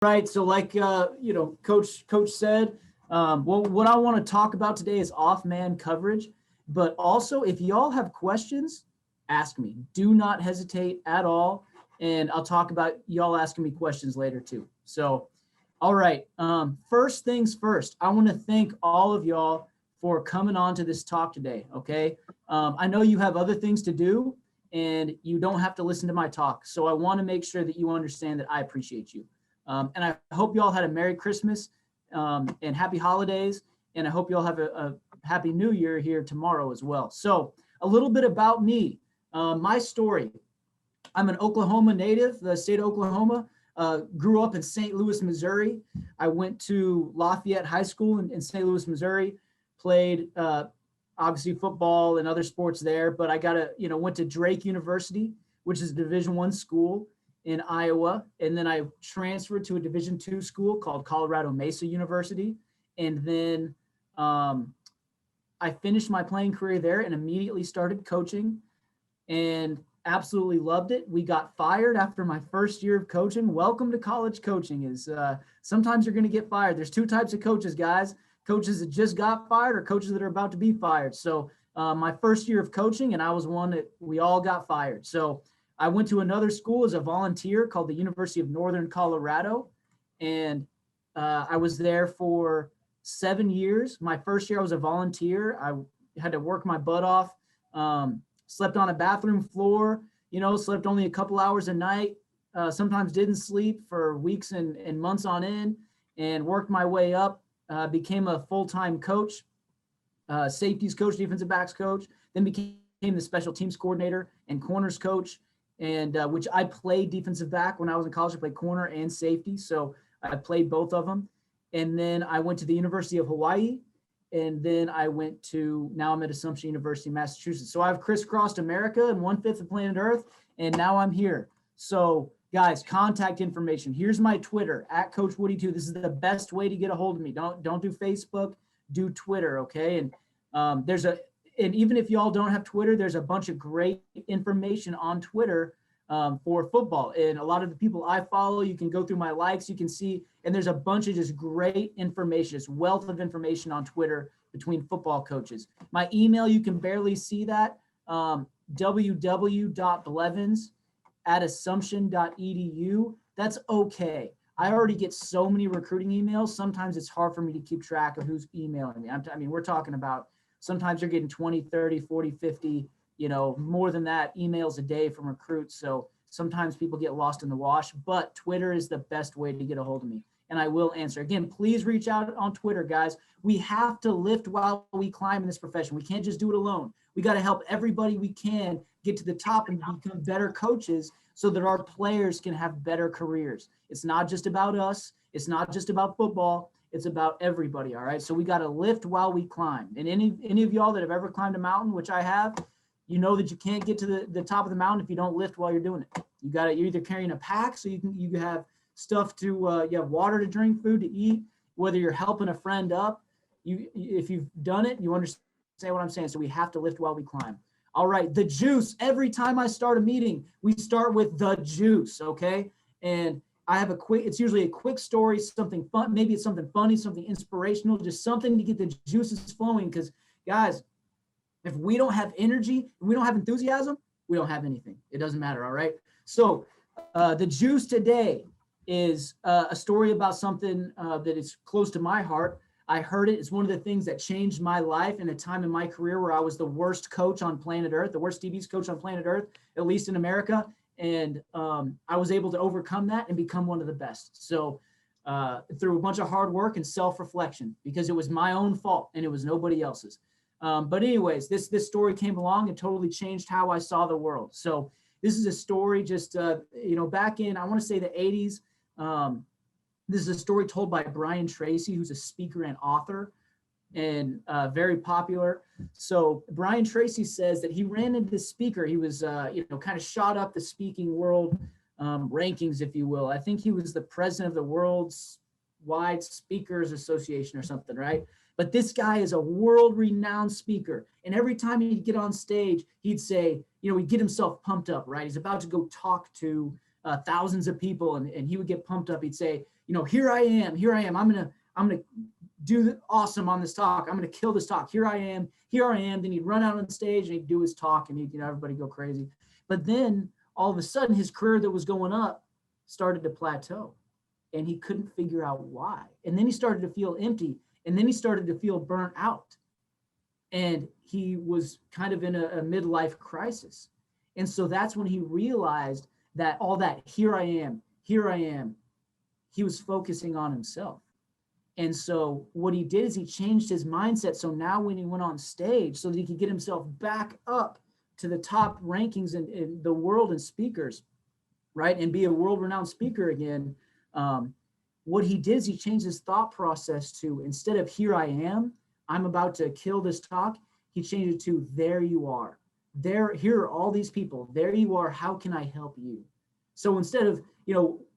Right. So like, coach said, well, what I want to talk about today is off man coverage, but also if y'all have questions, ask me. Do not hesitate at all. And I'll talk about y'all asking me questions later too. So, all right. First things first, I want to thank all of y'all for coming on to this talk today. Okay. I know you have other things to do and you don't have to listen to my talk. So I want to make sure that you understand that I appreciate you. And I hope you all had a Merry Christmas and Happy Holidays. And I hope you all have a Happy New Year here tomorrow as well. So a little bit about me, my story. I'm an Oklahoma native, the state of Oklahoma. Grew up in St. Louis, Missouri. I went to Lafayette High School in St. Louis, Missouri. Played obviously football and other sports there, but I went to Drake University, which is a Division I school in Iowa, and then I transferred to a Division II school called Colorado Mesa University, and then I finished my playing career there and immediately started coaching, and absolutely loved it. We got fired after my first year of coaching. Welcome to college coaching. Is sometimes you're going to get fired. There's two types of coaches, guys: coaches that just got fired or coaches that are about to be fired. So my first year of coaching, and I was one that we all got fired. So I went to another school as a volunteer called the University of Northern Colorado, and I was there for 7 years. My first year I was a volunteer. I had to work my butt off, slept on a bathroom floor, slept only a couple hours a night, sometimes didn't sleep for weeks and months on end, and worked my way up, became a full-time coach, safeties coach, defensive backs coach, then became the special teams coordinator and corners coach, and which I played defensive back when I was in college. I played corner and safety, so I played both of them. And then I went to the University of Hawaii, and then now I'm at Assumption University, Massachusetts. So I've crisscrossed America and 1/5 of planet Earth, and now I'm here. So guys, contact information. Here's my Twitter, @CoachWoody2. This is the best way to get a hold of me. Don't do Facebook, do Twitter, okay? And and even if y'all don't have Twitter, there's a bunch of great information on Twitter for football. And a lot of the people I follow, you can go through my likes, you can see, and there's a bunch of just great information, just wealth of information on Twitter between football coaches. My email, you can barely see that, www.blevins@assumption.edu. That's okay. I already get so many recruiting emails. Sometimes it's hard for me to keep track of who's emailing me. We're talking about sometimes you're getting 20, 30, 40, 50, more than that emails a day from recruits. So sometimes people get lost in the wash, but Twitter is the best way to get a hold of me. And I will answer. Again, please reach out on Twitter, guys. We have to lift while we climb in this profession. We can't just do it alone. We got to help everybody we can get to the top and become better coaches so that our players can have better careers. It's not just about us. It's not just about football. It's about everybody, all right? So we got to lift while we climb. And any of y'all that have ever climbed a mountain, which I have, you know that you can't get to the top of the mountain if you don't lift while you're doing it. You're either carrying a pack so you have stuff to, you have water to drink, food to eat, whether you're helping a friend up. If you've done it, you understand what I'm saying. So we have to lift while we climb. All right, the juice. Every time I start a meeting, we start with the juice, okay? And I have it's usually a quick story, something fun, maybe it's something funny, something inspirational, just something to get the juices flowing. Because guys, if we don't have energy, if we don't have enthusiasm, we don't have anything. It doesn't matter, all right? So the juice today is a story about something that is close to my heart. I heard it. It's one of the things that changed my life in a time in my career where I was the worst coach on planet Earth, the worst DBs coach on planet Earth, at least in America. And I was able to overcome that and become one of the best. So through a bunch of hard work and self-reflection, because it was my own fault and it was nobody else's. But anyways, this story came along and totally changed how I saw the world. So this is a story just, back in, I want to say the 80s. This is a story told by Brian Tracy, who's a speaker and author and very popular. So Brian Tracy says that he ran into this speaker. He was, kind of shot up the speaking world rankings, if you will. I think he was the president of the World's Wide Speakers Association or something, right? But this guy is a world-renowned speaker. And every time he'd get on stage, he'd say, he'd get himself pumped up, right? He's about to go talk to thousands of people, and he would get pumped up. He'd say, here I am. I'm going to do awesome on this talk. I'm going to kill this talk. Here I am. Then he'd run out on stage and he'd do his talk and he'd, everybody go crazy. But then all of a sudden his career that was going up started to plateau and he couldn't figure out why. And then he started to feel empty and then he started to feel burnt out. And he was kind of in a midlife crisis. And so that's when he realized that all that, here I am, he was focusing on himself. And so what he did is he changed his mindset. So now when he went on stage so that he could get himself back up to the top rankings in the world and speakers, right, and be a world-renowned speaker again, what he did is he changed his thought process to, instead of here I am, I'm about to kill this talk, he changed it to there you are. Here are all these people. There you are. How can I help you? So instead of,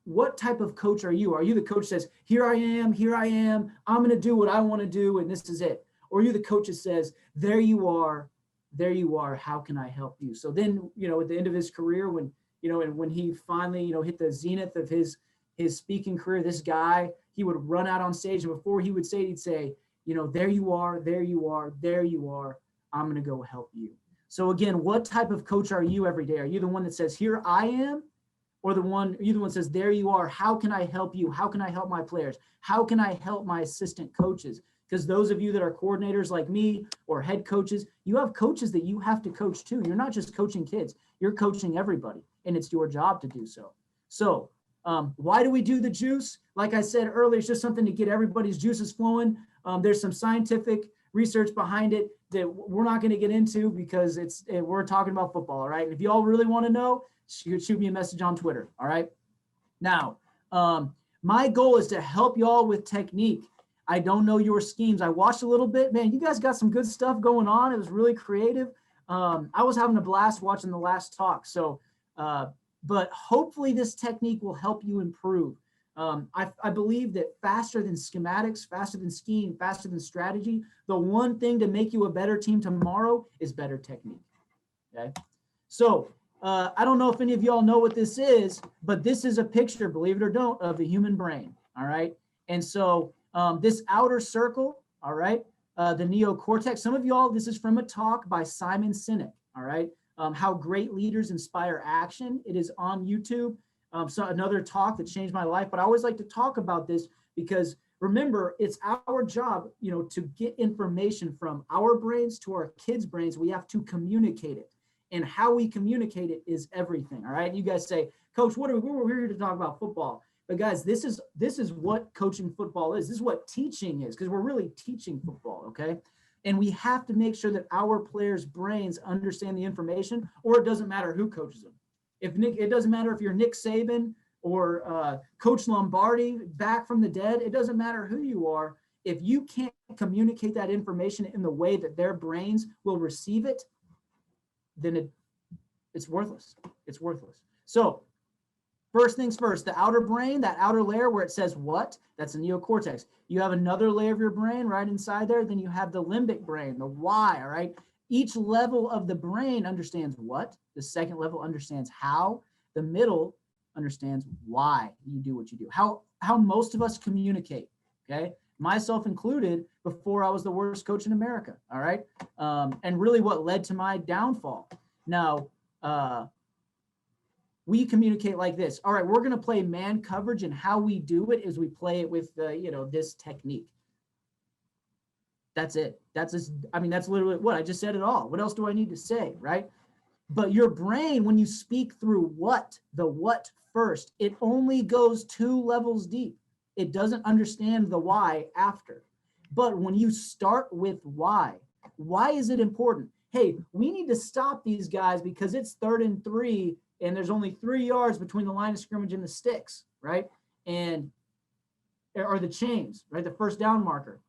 what type of coach are you? Are you the coach that says, here I am, I'm going to do what I want to do, and this is it? Or are you the coach that says, there you are, how can I help you? So then, at the end of his career, when, and when he finally, hit the zenith of his speaking career, this guy, he would run out on stage, and before he would say, he'd say, there you are, I'm going to go help you. So again, what type of coach are you every day? Are you the one that says, here I am? Or are you the one that says, there you are, how can I help you? How can I help my players? How can I help my assistant coaches? Because those of you that are coordinators like me or head coaches, you have coaches that you have to coach too. You're not just coaching kids, you're coaching everybody, and it's your job to do so. So why do we do the juice? Like I said earlier, it's just something to get everybody's juices flowing. There's some scientific research behind it that we're not going to get into because we're talking about football, all right? And if you all really want to know, shoot me a message on Twitter, all right? Now, my goal is to help y'all with technique. I don't know your schemes. I watched a little bit. Man, you guys got some good stuff going on. It was really creative. I was having a blast watching the last talk. So, but hopefully this technique will help you improve. I believe that faster than schematics, faster than scheme, faster than strategy, the one thing to make you a better team tomorrow is better technique, okay? So I don't know if any of y'all know what this is, but this is a picture, believe it or don't, of the human brain, all right? And so this outer circle, all right, the neocortex, some of y'all, this is from a talk by Simon Sinek, all right? How Great Leaders Inspire Action. It is on YouTube. So another talk that changed my life, but I always like to talk about this because remember, it's our job, to get information from our brains to our kids' brains. We have to communicate it, and how we communicate it is everything. All right. You guys say, Coach, we're here to talk about football, but guys, this is what coaching football is. This is what teaching is, because we're really teaching football. Okay. And we have to make sure that our players' brains understand the information, or it doesn't matter who coaches them. It doesn't matter if you're Nick Saban or Coach Lombardi back from the dead. It doesn't matter who you are. If you can't communicate that information in the way that their brains will receive it, then it's worthless. It's worthless. So first things first, the outer brain, that outer layer where it says what, that's the neocortex. You have another layer of your brain right inside there. Then you have the limbic brain, the why, all right? Each level of the brain understands what. The second level understands how. The middle understands why you do what you do. How most of us communicate, okay? Myself included, before I was the worst coach in America, all right? And really what led to my downfall. Now, we communicate like this. All right, we're going to play man coverage, and how we do it is we play it with this technique. That's it. That's literally what I just said it all. What else do I need to say, right? But your brain, when you speak through the what first, it only goes 2 levels deep. It doesn't understand the why after. But when you start with why is it important? Hey, we need to stop these guys because it's 3rd and 3 and there's only 3 yards between the line of scrimmage and the sticks, right? Or the chains, right? The first down marker.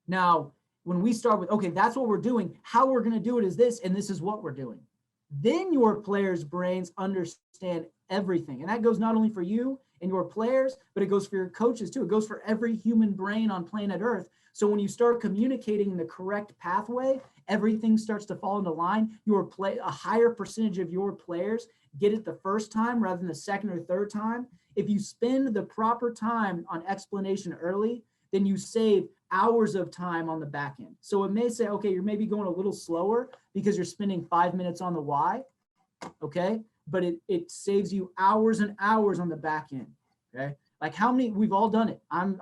Now, when we start with, okay, that's what we're doing, how we're going to do it is this, and this is what we're doing. Then your players' brains understand everything. And that goes not only for you and your players, but it goes for your coaches too. It goes for every human brain on planet Earth. So when you start communicating in the correct pathway, everything starts to fall into line. A higher percentage of your players get it the first time rather than the second or third time. If you spend the proper time on explanation early, then you save hours of time on the back end. So it may say, okay, you're maybe going a little slower because you're spending 5 minutes on the why, okay? But it saves you hours and hours on the back end, okay? Like how many, we've all done it. I'm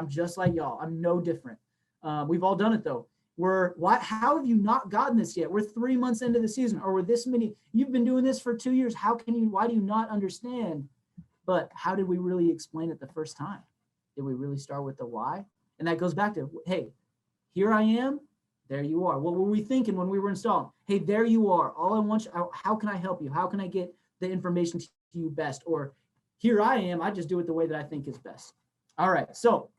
just like y'all. I'm no different. We've all done it though. How have you not gotten this yet? We're 3 months into the season, or we're this many, you've been doing this for 2 years. Why do you not understand? But how did we really explain it the first time? Did we really start with the why? And that goes back to, hey, here I am, there you are. What were we thinking when we were installing? Hey, there you are. All I want you, how can I help you? How can I get the information to you best? Or here I am, I just do it the way that I think is best. All right, so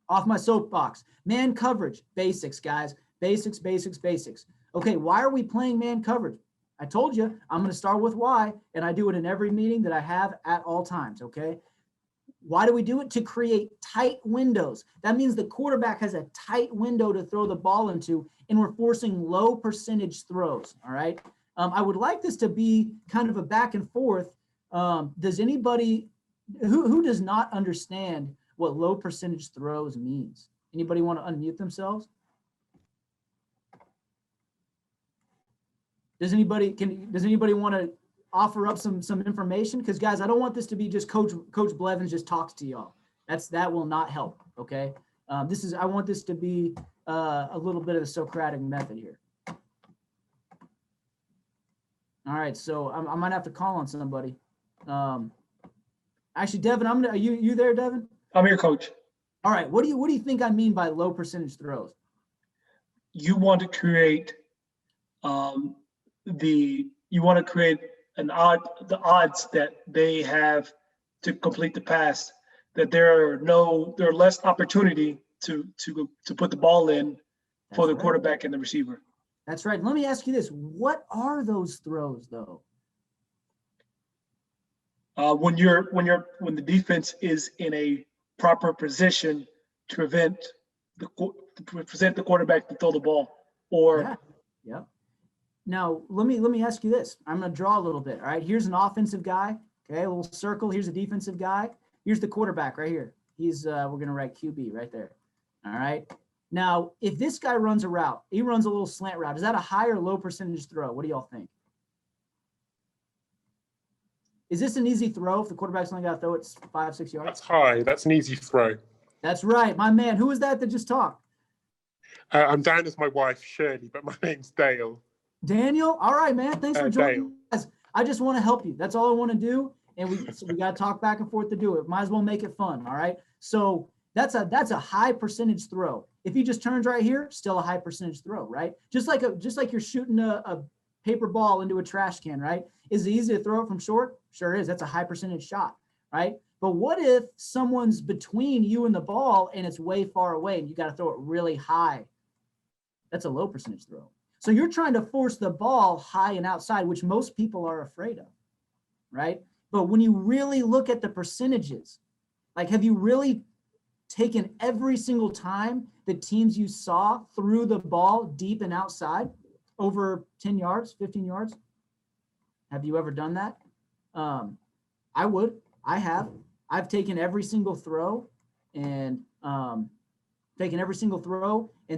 off my soapbox. Man coverage, basics, guys. Basics, basics, basics. Okay, why are we playing man coverage? I told you, I'm going to start with why, and I do it in every meeting that I have at all times, okay? Why do we do it? To create tight windows. That means the quarterback has a tight window to throw the ball into, and we're forcing low percentage throws, all right? I would like this to be kind of a back and forth. Does anybody, who does not understand what low percentage throws means? Anybody want to unmute themselves? Does anybody want to offer up some information? Because guys, I don't want this to be just Coach Blevins just talks to y'all. That will not help. Okay. I want this to be a little bit of the Socratic method here. All right. So I might have to call on somebody. Actually, Devin, are you there, Devin? I'm here, Coach. All right. What do you think I mean by low percentage throws? You want to create the odds that they have to complete the pass, that there are less opportunity to put the ball in for the quarterback and the receiver. That's right. Let me ask you this. What are those throws though? When the defense is in a proper position to present the quarterback to throw the ball, or yeah. Now let me ask you this. I'm going to draw a little bit. All right, here's an offensive guy. Okay, a little circle. Here's a defensive guy. Here's the quarterback right here. We're going to write QB right there. All right. Now, if this guy runs a route, he runs a little slant route. Is that a high or low percentage throw? What do y'all think? Is this an easy throw if the quarterback's only got to throw it 5-6 yards? That's high. That's an easy throw. That's right, my man. Who was that just talked? I'm down as my wife, Shirley, but my name's Dale. Daniel? All right, man. Thanks for joining Dale. us. I just want to help you. That's all I want to do. And we got to talk back and forth to do it. Might as well make it fun, all right? So that's a high percentage throw. If he just turns right here, still a high percentage throw, right? Just like you're shooting a paper ball into a trash can, right? Is it easy to throw it from short? Sure is. That's a high percentage shot, right? But what if someone's between you and the ball and it's way far away and you got to throw it really high? That's a low percentage throw. So you're trying to force the ball high and outside, which most people are afraid of, right? But when you really look at the percentages, like have you really taken every single time the teams you saw threw the ball deep and outside over 10 yards, 15 yards? Have you ever done that? I would. I have. I've taken every single throw and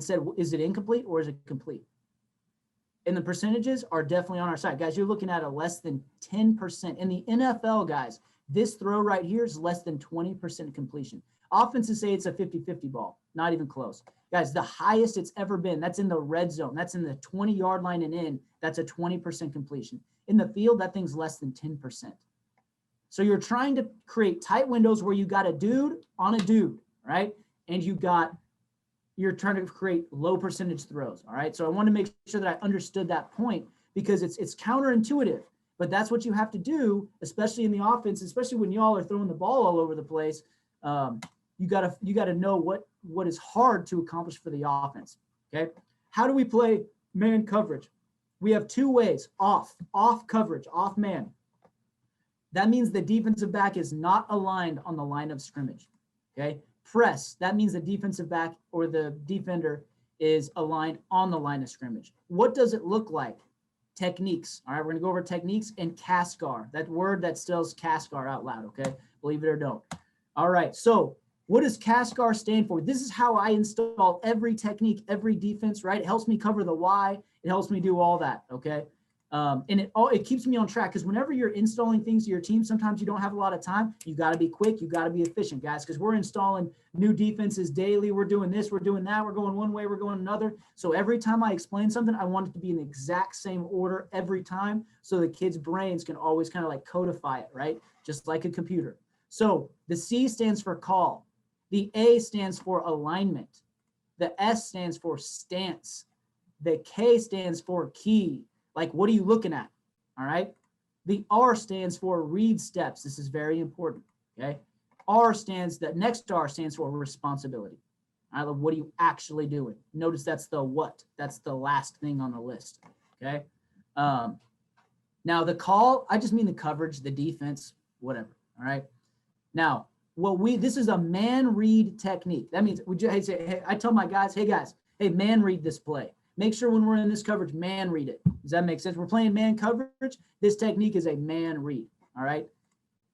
said, is it incomplete or is it complete? And the percentages are definitely on our side. Guys, you're looking at a less than 10%. In the NFL, guys, this throw right here is less than 20% completion. Offenses say it's a 50-50 ball, not even close. Guys, the highest it's ever been, that's in the red zone. That's in the 20-yard line and in. That's a 20% completion. In the field, that thing's less than 10%. So you're trying to create tight windows where you got a dude on a dude, right? And you're trying to create low percentage throws, all right? So I want to make sure that I understood that point because it's counterintuitive, but that's what you have to do, especially in the offense, especially when y'all are throwing the ball all over the place. You gotta know what is hard to accomplish for the offense, okay? How do we play man coverage? We have two ways, off coverage, off man. That means the defensive back is not aligned on the line of scrimmage, okay? Press, that means the defensive back or the defender is aligned on the line of scrimmage. What does it look like techniques. All right, we're gonna go over techniques and CASCAR, that word that spells CASCAR out loud, okay? Believe it or don't. All right, so what does CASCAR stand for? This is how I install every technique, every defense, right? It helps me cover the why. It helps me do all that, okay? And it keeps me on track, because whenever you're installing things to your team, sometimes you don't have a lot of time. You got to be quick. You got to be efficient, guys, because we're installing new defenses daily. We're doing this, we're doing that. We're going one way, we're going another. So every time I explain something, I want it to be in the exact same order every time, so the kids' brains can always kind of like codify it, right? Just like a computer. So the C stands for call. The A stands for alignment. The S stands for stance. The K stands for key. Like, what are you looking at? All right. The R stands for read steps. This is very important. Okay. The next R stands for responsibility. All right. What are you actually doing? Notice that's the what. That's the last thing on the list. Okay. Now the call, I just mean the coverage, the defense, whatever. All right. Now, this is a man read technique. That means I tell my guys, hey, man read this play. Make sure when we're in this coverage, man read it. Does that make sense? We're playing man coverage. This technique is a man read. All right.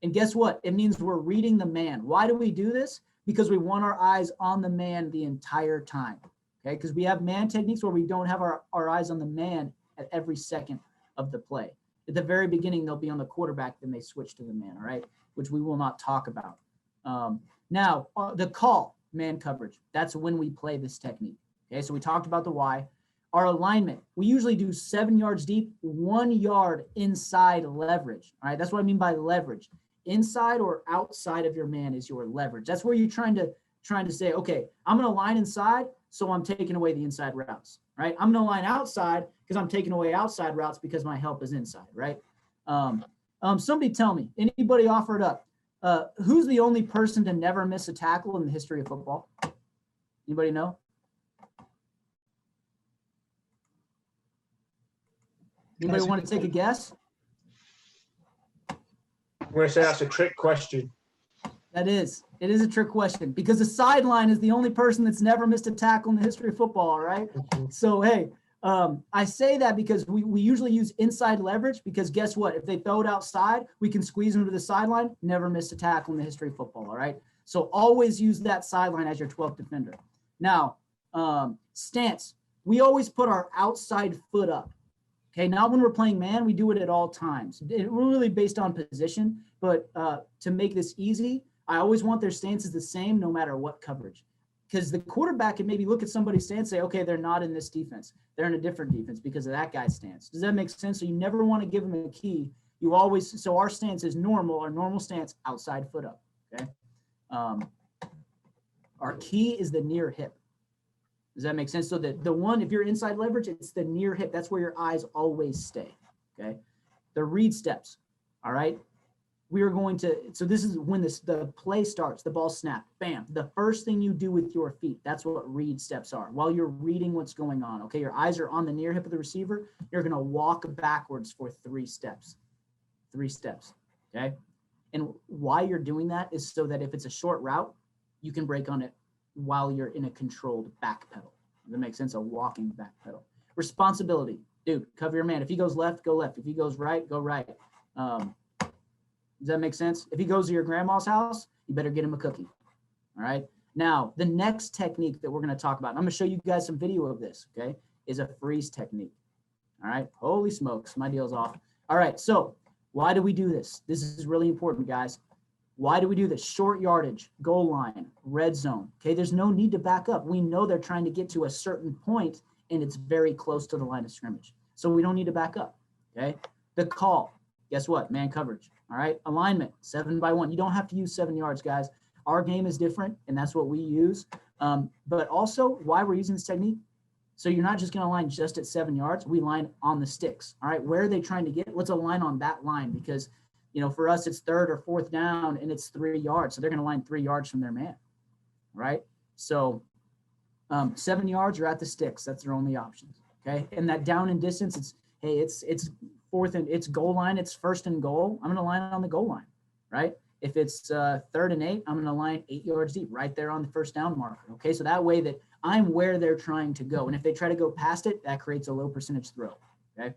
And guess what? It means we're reading the man. Why do we do this? Because we want our eyes on the man the entire time. Okay. Because we have man techniques where we don't have our eyes on the man at every second of the play. At the very beginning, they'll be on the quarterback, then they switch to the man. All right. Which we will not talk about. Now, the call, man coverage, that's when we play this technique. Okay, so we talked about the why. Our alignment, we usually do 7 yards deep, 1 yard inside leverage. All right, that's what I mean by leverage. Inside or outside of your man is your leverage. That's where you're trying to say, okay, I'm going to line inside, so I'm taking away the inside routes. Right, I'm going to line outside because I'm taking away outside routes because my help is inside. Right. Somebody tell me, anybody offer it up? Who's the only person to never miss a tackle in the history of football? Anybody know? Anybody want to take a guess? I'm going to say that's a trick question. It is a trick question, because the sideline is the only person that's never missed a tackle in the history of football. All right. So, hey, I say that because we usually use inside leverage, because guess what? If they throw it outside, we can squeeze them to the sideline, never missed a tackle in the history of football, all right? So always use that sideline as your 12th defender. Now, stance, we always put our outside foot up, okay? Not when we're playing man, we do it at all times. We're really based on position, but to make this easy, I always want their stances the same no matter what coverage. Because the quarterback can maybe look at somebody's stance and say, okay, they're not in this defense. They're in a different defense because of that guy's stance. Does that make sense? So you never want to give them a key. So our stance is normal, our normal stance, outside foot up, okay? Our key is the near hip. Does that make sense? So the one, if you're inside leverage, it's the near hip. That's where your eyes always stay, okay? The read steps, all right? We are going to, so this is when the play starts, the ball snap, bam. The first thing you do with your feet, that's what read steps are. While you're reading what's going on, okay? Your eyes are on the near hip of the receiver. You're going to walk backwards for 3 steps, okay? And why you're doing that is so that if it's a short route, you can break on it while you're in a controlled back pedal. Does that make sense? A walking back pedal. Responsibility, dude, cover your man. If he goes left, go left. If he goes right, go right. Does that make sense? If he goes to your grandma's house, you better get him a cookie. All right. Now, the next technique that we're going to talk about, and I'm going to show you guys some video of this, okay, is a freeze technique. All right. Holy smokes, my deal's off. All right. So why do we do this? This is really important, guys. Why do we do this? Short yardage, goal line, red zone. Okay. There's no need to back up. We know they're trying to get to a certain point and it's very close to the line of scrimmage. So we don't need to back up. Okay. The call, guess what? Man coverage. All right. Alignment, 7x1. You don't have to use 7 yards, guys. Our game is different, and that's what we use. But also, why we're using this technique, so you're not just going to line just at 7 yards. We line on the sticks. All right. Where are they trying to get? Let's align on that line because, you know, for us, it's 3rd or 4th down, and it's 3 yards. So they're going to line 3 yards from their man. Right. So 7 yards, you're at the sticks. That's their only options. Okay. And that down and distance, it's 4th and it's goal line. It's 1st and goal. I'm going to line on the goal line, right? If it's 3rd and 8, I'm going to line 8 yards deep right there on the 1st down marker. Okay. So that way that I'm where they're trying to go. And if they try to go past it, that creates a low percentage throw. Okay.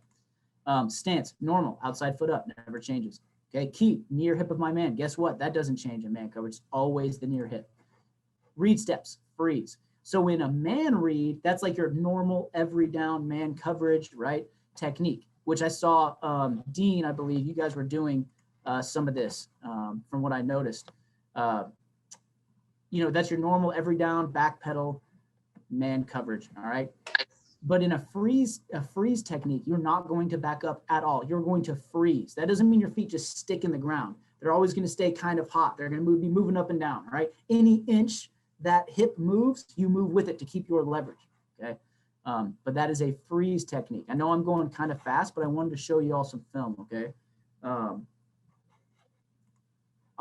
Stance, normal, outside foot up, never changes. Okay, keep, near hip of my man. Guess what? That doesn't change in man coverage. It's always the near hip. Read steps, freeze. So in a man read, that's like your normal every down man coverage, right? Technique, which I saw Dean, I believe you guys were doing some of this from what I noticed. That's your normal every down back pedal man coverage, all right? But in a freeze technique, you're not going to back up at all. You're going to freeze. That doesn't mean your feet just stick in the ground. They're always going to stay kind of hot. They're going to be moving up and down, right? Any inch that hip moves, you move with it to keep your leverage, okay? But that is a freeze technique. I know I'm going kind of fast, but I wanted to show you all some film, okay?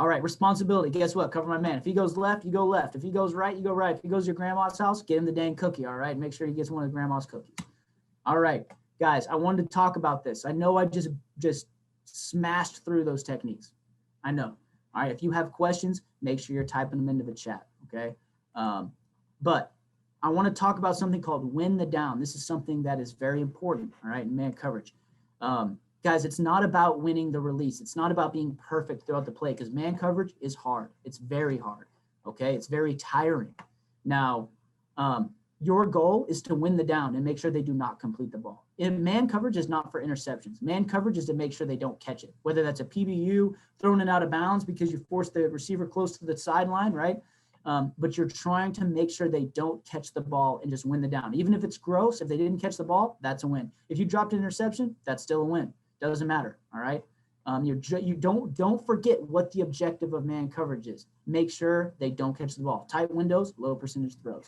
All right, responsibility. Guess what? Cover my man. If he goes left, you go left. If he goes right, you go right. If he goes to your grandma's house, get him the dang cookie, all right? Make sure he gets one of grandma's cookies. All right, guys, I wanted to talk about this. I know I just smashed through those techniques. I know. All right, if you have questions, make sure you're typing them into the chat, okay? But I want to talk about something called win the down. This is something that is very important, all right, in man coverage. Guys, it's not about winning the release. It's not about being perfect throughout the play because man coverage is hard. It's very hard, okay? It's very tiring. Now, your goal is to win the down and make sure they do not complete the ball. And man coverage is not for interceptions. Man coverage is to make sure they don't catch it, whether that's a PBU, throwing it out of bounds because you force the receiver close to the sideline, right? But you're trying to make sure they don't catch the ball and just win the down. Even if it's gross, if they didn't catch the ball, that's a win. If you dropped an interception, that's still a win. Doesn't matter, all right? You don't forget what the objective of man coverage is. Make sure they don't catch the ball. Tight windows, low percentage throws.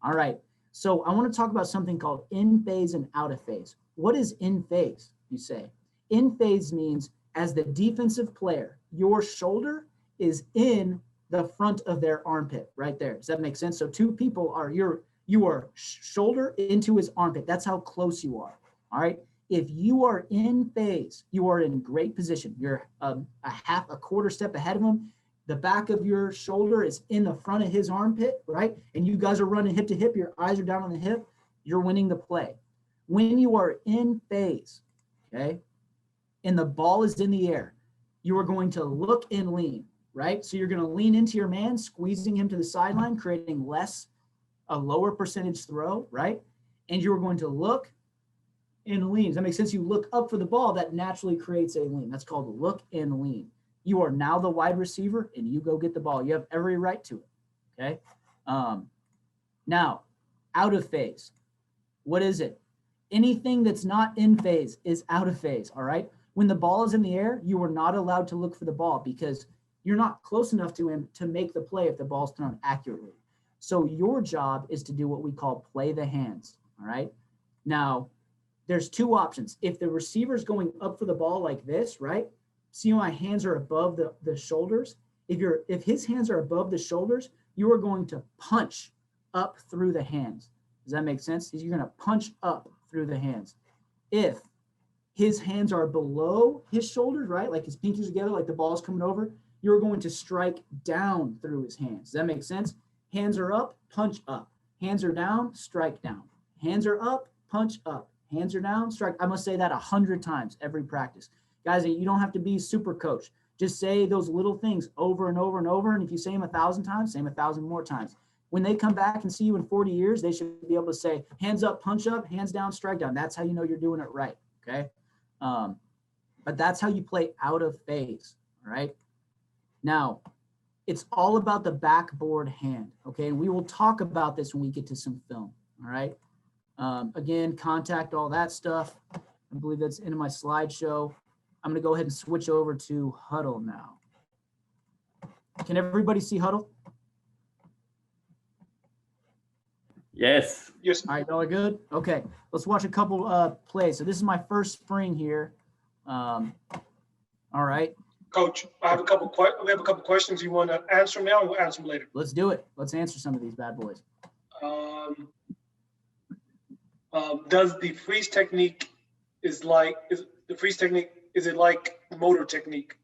All right, so I want to talk about something called in phase and out of phase. What is in phase, you say? In phase means as the defensive player, your shoulder is in the front of their armpit right there. Does that make sense? So two people are, you are shoulder into his armpit. That's how close you are, all right? If you are in phase, you are in great position. You're a quarter step ahead of him. The back of your shoulder is in the front of his armpit, right? And you guys are running hip to hip. Your eyes are down on the hip. You're winning the play. When you are in phase, okay, and the ball is in the air, you are going to look and lean, right? So you're going to lean into your man, squeezing him to the sideline, creating a lower percentage throw, right? And you're going to look and lean. Does that make sense? You look up for the ball, that naturally creates a lean. That's called look and lean. You are now the wide receiver and you go get the ball. You have every right to it, okay? Now, out of phase. What is it? Anything that's not in phase is out of phase, all right? When the ball is in the air, you are not allowed to look for the ball because you're not close enough to him to make the play if the ball's thrown accurately. So your job is to do what we call play the hands, all right? Now, there's two options. If the receiver's going up for the ball like this, right? See how my hands are above the shoulders? If his hands are above the shoulders, you are going to punch up through the hands. Does that make sense? You're going to punch up through the hands. If his hands are below his shoulders, right? Like his pinkies together, like the ball's coming over, you're going to strike down through his hands. Does that make sense? Hands are up, punch up. Hands are down, strike down. Hands are up, punch up. Hands are down, strike. I must say that 100 times every practice. Guys, you don't have to be super coach. Just say those little things over and over and over. And if you say them 1,000 times, say them 1,000 more times. When they come back and see you in 40 years, they should be able to say hands up, punch up, hands down, strike down. That's how you know you're doing it right, okay? But that's how you play out of phase, all right? Now, it's all about the backboard hand, okay? And we will talk about this when we get to some film, all right? Again, contact, all that stuff. I believe that's in my slideshow. I'm going to go ahead and switch over to Huddle now. Can everybody see Huddle? Yes. Yes. All right, y'all are good? Okay, let's watch a couple plays. So this is my first spring here. All right. Coach, we have a couple questions you want to answer now, or we'll answer them later. Let's do it. Let's answer some of these bad boys. Does the freeze technique is it like motor technique?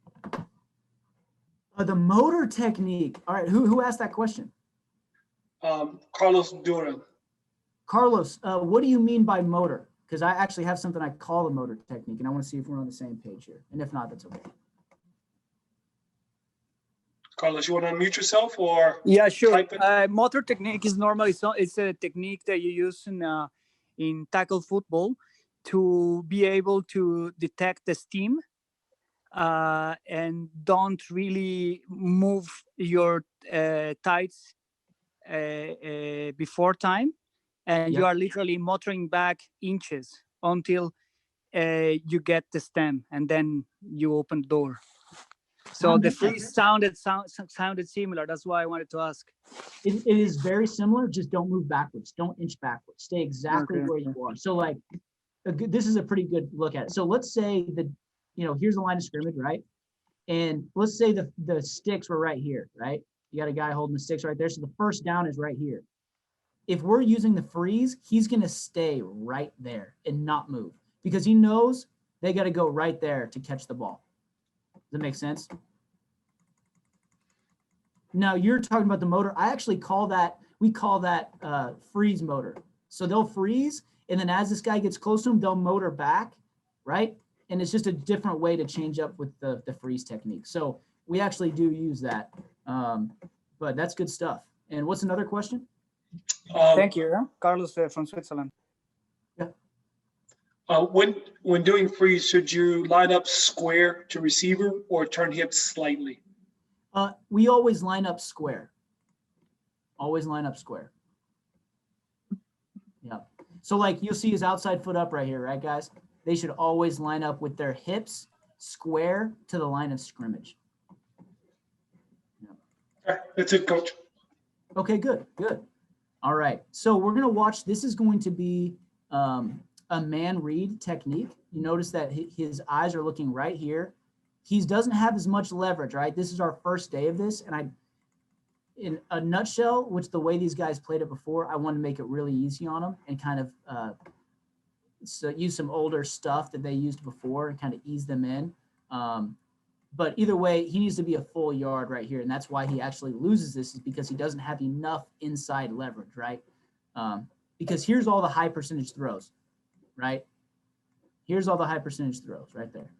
The motor technique. All right, who asked that question? Carlos Duran. Carlos, what do you mean by motor? because I actually have something I call the motor technique, and I want to see if we're on the same page here. And if not, that's okay. Carlos, you want to unmute yourself or? Yeah, sure. Type it? Motor technique is normally it's a technique that you use in tackle football to be able to detect the steam and don't really move your tights before time, and you Yep. are literally motoring back inches until you get the stem, and then you open the door. So the freeze sounded similar. That's why I wanted to ask. It is very similar. Just don't move backwards. Don't inch backwards. Stay exactly Okay. where you are. So like, this is a pretty good look at it. So let's say here's the line of scrimmage, right? And let's say the sticks were right here, right? You got a guy holding the sticks right there. So the first down is right here. If we're using the freeze, he's going to stay right there and not move because he knows they got to go right there to catch the ball. Does that make sense? Now you're talking about the motor. I actually we call that freeze motor. So they'll freeze, and then as this guy gets close to him, they'll motor back, right? And it's just a different way to change up with the freeze technique. So we actually do use that, but that's good stuff. And what's another question? Thank you, Carlos from Switzerland. When doing freeze, should you line up square to receiver or turn hips slightly? We always line up square. Always line up square. Yeah. So like you'll see his outside foot up right here, right, guys? They should always line up with their hips square to the line of scrimmage. Yeah. Okay, that's it, coach. Okay, good. All right. So we're going to watch. This is going to be a man read technique. You notice that his eyes are looking right here. He doesn't have as much leverage, right? This is our first day of this. And in a nutshell, which the way these guys played it before, I want to make it really easy on them and kind of use some older stuff that they used before and kind of ease them in. But either way, he needs to be a full yard right here. And that's why he actually loses this, is because he doesn't have enough inside leverage, right? Because here's all the high percentage throws, right? Here's all the high percentage throws right there.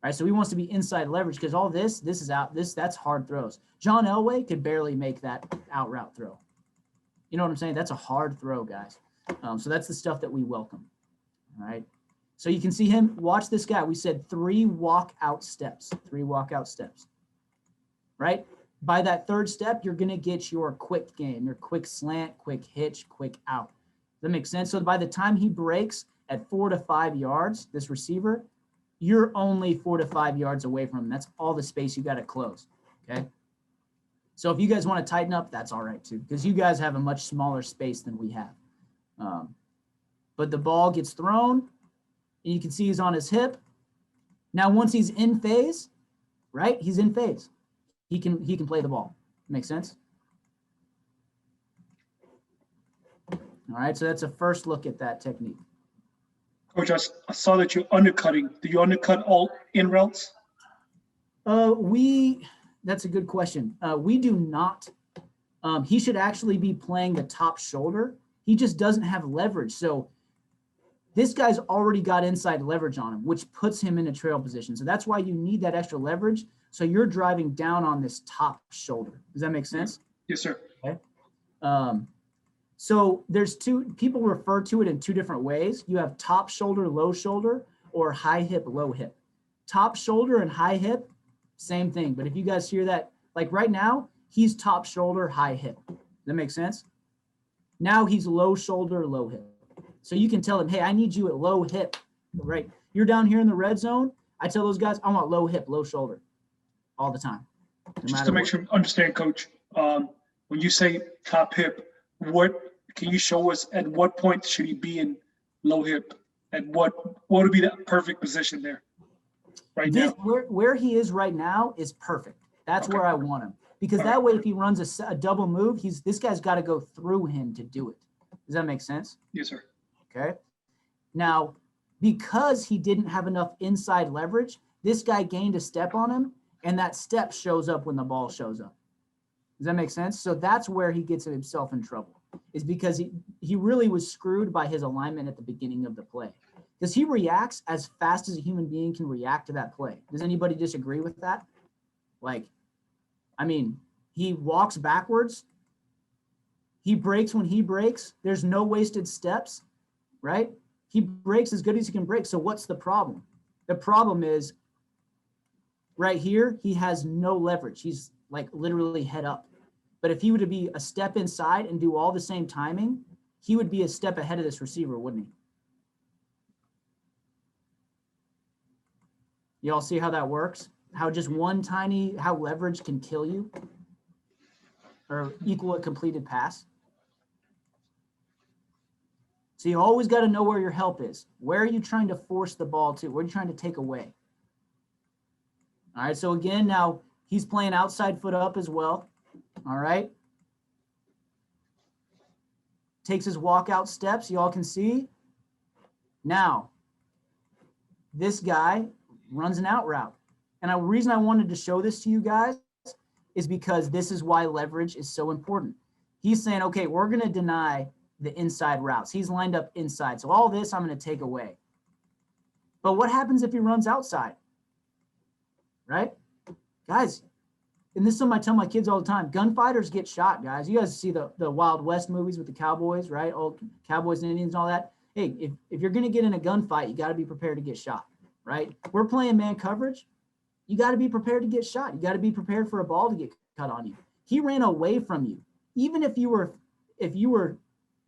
All right, so he wants to be inside leverage because all this is out. That's hard throws. John Elway could barely make that out route throw. You know what I'm saying? That's a hard throw, guys. So that's the stuff that we welcome. All right. So you can see him. Watch this guy. We said 3 walkout steps. 3 walkout steps. Right? By that third step, you're going to get your quick game, your quick slant, quick hitch, quick out. Does that make sense? So by the time he breaks at 4 to 5 yards, this receiver, you're only 4 to 5 yards away from him. That's all the space you got to close. Okay. So if you guys want to tighten up, that's all right too, because you guys have a much smaller space than we have. But the ball gets thrown, and you can see he's on his hip. Now, once he's in phase, right? He's in phase. He can play the ball. Make sense? All right. So that's a first look at that technique. Coach, I saw that you're undercutting. Do you undercut all in routes? That's a good question. We do not. He should actually be playing the top shoulder. He just doesn't have leverage. So this guy's already got inside leverage on him, which puts him in a trail position. So that's why you need that extra leverage. So you're driving down on this top shoulder. Does that make sense? Yes, sir. Okay. So there's people refer to it in 2 different ways. You have top shoulder, low shoulder, or high hip, low hip. Top shoulder and high hip, same thing. But if you guys hear that, like right now, he's top shoulder, high hip. Does that make sense? Now he's low shoulder, low hip. So you can tell him, hey, I need you at low hip, right? You're down here in the red zone. I tell those guys, I want low hip, low shoulder all the time. Just to make sure I understand, Coach, when you say top hip, what can you show us at what point should he be in low hip? At what would be the perfect position there right now? Where he is right now is perfect. That's where I want him. Because that way, if he runs a double move, this guy's got to go through him to do it. Does that make sense? Yes, sir. Okay. Now, because he didn't have enough inside leverage, this guy gained a step on him, and that step shows up when the ball shows up. Does that make sense? So that's where he gets himself in trouble. is because he really was screwed by his alignment at the beginning of the play. Because he reacts as fast as a human being can react to that play. Does anybody disagree with that? Like, I mean, he walks backwards. He breaks when he breaks. There's no wasted steps, right? He breaks as good as he can break. So what's the problem? The problem is right here, he has no leverage. He's like literally head up. But if he were to be a step inside and do all the same timing, he would be a step ahead of this receiver, wouldn't he? Y'all see how that works? How just how leverage can kill you or equal a completed pass? So you always got to know where your help is. Where are you trying to force the ball to? Where are you trying to take away? All right, so again, now he's playing outside foot up as well. All right. Takes his walkout steps, y'all can see. Now, this guy runs an out route. And the reason I wanted to show this to you guys is because this is why leverage is so important. He's saying, okay, we're going to deny the inside routes. He's lined up inside. So all this I'm going to take away. But what happens if he runs outside? Right? Guys, and this is something I tell my kids all the time. Gunfighters get shot, guys. You guys see the Wild West movies with the cowboys, right? Old cowboys and Indians and all that. Hey, if you're going to get in a gunfight, you got to be prepared to get shot, right? We're playing man coverage. You got to be prepared to get shot. You got to be prepared for a ball to get cut on you. He ran away from you. Even if you were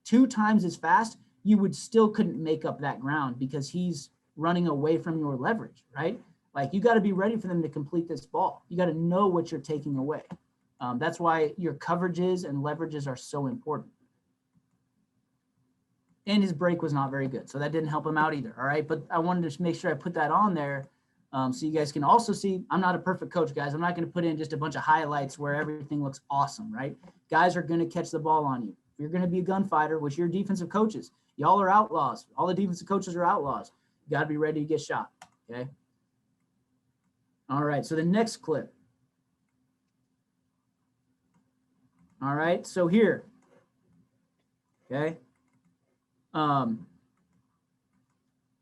2 times as fast, you would still couldn't make up that ground because he's running away from your leverage, right? Like you got to be ready for them to complete this ball. You got to know what you're taking away. That's why your coverages and leverages are so important. And his break was not very good, so that didn't help him out either. All right, but I wanted to make sure I put that on there so you guys can also see. I'm not a perfect coach, guys. I'm not going to put in just a bunch of highlights where everything looks awesome, right? Guys are going to catch the ball on you. If you're going to be a gunfighter, which you're defensive coaches, y'all are outlaws. All the defensive coaches are outlaws. You got to be ready to get shot. Okay. All right, so the next clip. All right, so here, okay.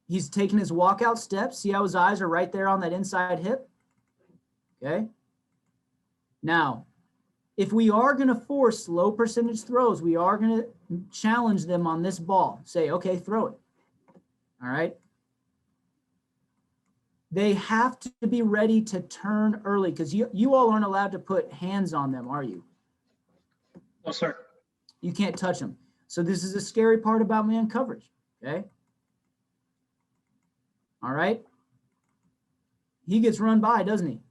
He's taking his walkout steps. See how his eyes are right there on that inside hip? Okay. Now, if we are going to force low percentage throws, we are going to challenge them on this ball. Say, okay, throw it. All right. They have to be ready to turn early because you all aren't allowed to put hands on them, are you? No, sir. You can't touch them. So this is a scary part about man coverage, okay? All right. He gets run by, doesn't he?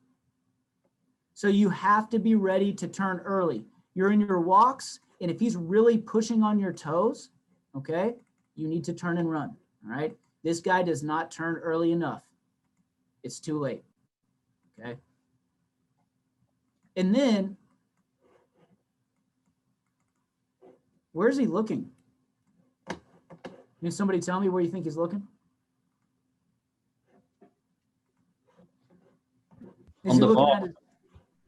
So you have to be ready to turn early. You're in your walks, and if he's really pushing on your toes, okay, you need to turn and run, all right? This guy does not turn early enough. It's too late, okay? And then, where's he looking? Can somebody tell me where you think he's looking? On the ball.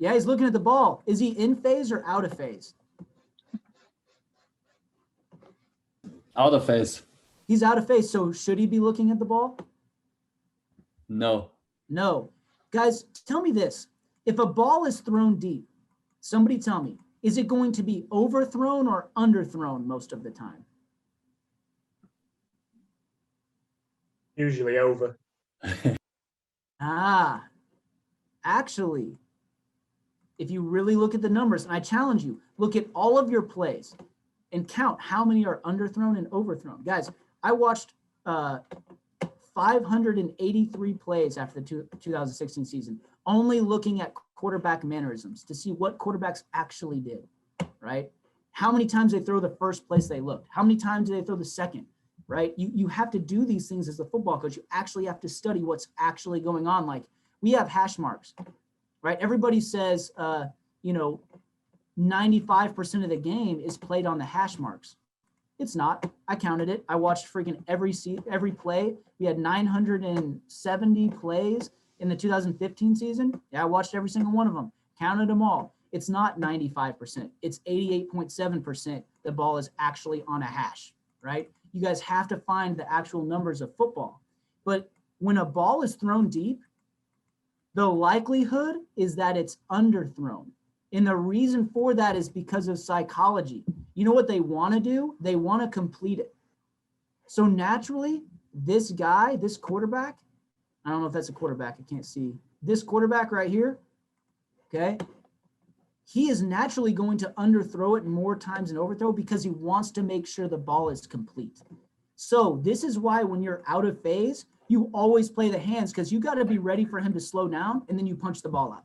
Yeah, he's looking at the ball. Is he in phase or out of phase? Out of phase. He's out of phase. So should he be looking at the ball? No. No. Guys, tell me this. If a ball is thrown deep, somebody tell me, is it going to be overthrown or underthrown most of the time? Usually over. Actually, if you really look at the numbers, and I challenge you, look at all of your plays and count how many are underthrown and overthrown. Guys, I watched 583 plays after the 2016 season, only looking at quarterback mannerisms to see what quarterbacks actually did, right? How many times they throw the first place they looked? How many times do they throw the second, right? You have to do these things as a football coach. You actually have to study what's actually going on. Like we have hash marks, right? Everybody says, 95% of the game is played on the hash marks. It's not. I counted it. I watched freaking every play. We had 970 plays in the 2015 season. Yeah, I watched every single one of them, counted them all. it's not 95%. It's 88.7%. The ball is actually on a hash, right? You guys have to find the actual numbers of football. But when a ball is thrown deep, the likelihood is that it's underthrown. And the reason for that is because of psychology. You know what they want to do? They want to complete it. So naturally, this guy, this quarterback, I don't know if that's a quarterback, I can't see. This quarterback right here, okay, he is naturally going to underthrow it more times than overthrow because he wants to make sure the ball is complete. So this is why when you're out of phase, you always play the hands because you got to be ready for him to slow down and then you punch the ball out.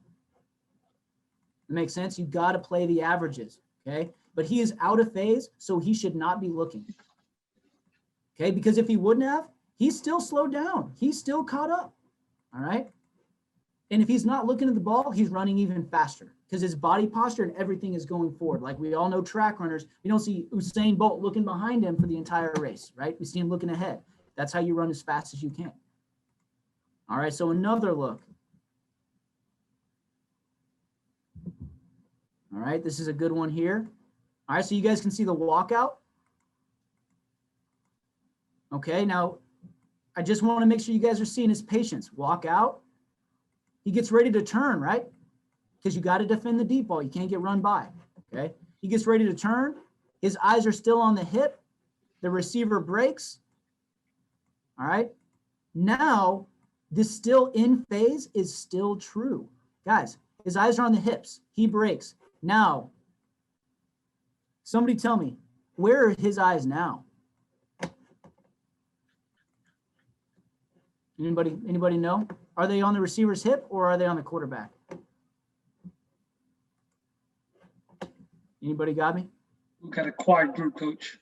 That makes sense? You got to play the averages, okay? But he is out of phase, so he should not be looking. Okay, because if he wouldn't have, he's still slowed down. He's still caught up, all right? And if he's not looking at the ball, he's running even faster because his body posture and everything is going forward. Like we all know track runners, we don't see Usain Bolt looking behind him for the entire race, right? We see him looking ahead. That's how you run as fast as you can. All right, so another look. All right, this is a good one here. All right, so you guys can see the walkout. Okay, now I just want to make sure you guys are seeing his patience. Walk out. He gets ready to turn, right? Because you got to defend the deep ball. You can't get run by, okay? He gets ready to turn. His eyes are still on the hip. The receiver breaks. All right. Now, this still in phase is still true. Guys, his eyes are on the hips. He breaks. Now, somebody tell me, where are his eyes now? Anybody know? Are they on the receiver's hip or are they on the quarterback? Anybody got me? We got a quiet group, coach.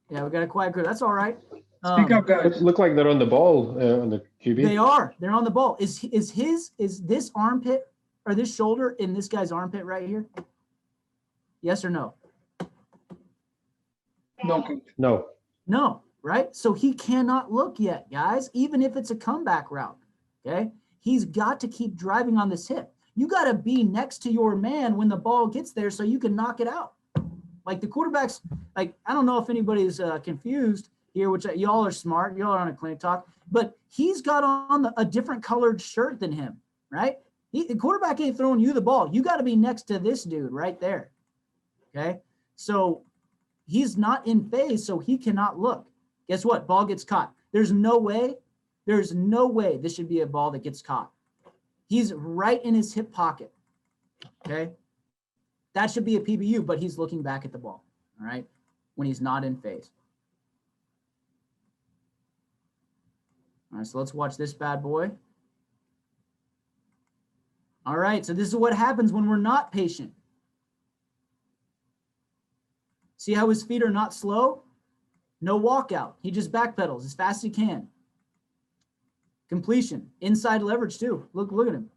Yeah, we got a quiet group. That's all right. Speak up, guys. Look like they're on the ball on the QB. They are. They're on the ball. Is this armpit or this shoulder in this guy's armpit right here? Yes or no? No, coach. No. No, right? So he cannot look yet, guys, even if it's a comeback route, okay? He's got to keep driving on this hip. You got to be next to your man when the ball gets there so you can knock it out. Like the quarterbacks, like, I don't know if anybody's confused here, which y'all are smart. Y'all are on a clinic talk, but he's got on a different colored shirt than him, right? The quarterback ain't throwing you the ball. You got to be next to this dude right there, okay? So he's not in phase, so he cannot look. Guess what? Ball gets caught. There's no way this should be a ball that gets caught. He's right in his hip pocket, okay? That should be a PBU, but he's looking back at the ball, all right, when he's not in phase. All right, so let's watch this bad boy. All right, so this is what happens when we're not patient. See how his feet are not slow? No walkout. He just backpedals as fast as he can. Completion. Inside leverage too. Look at him.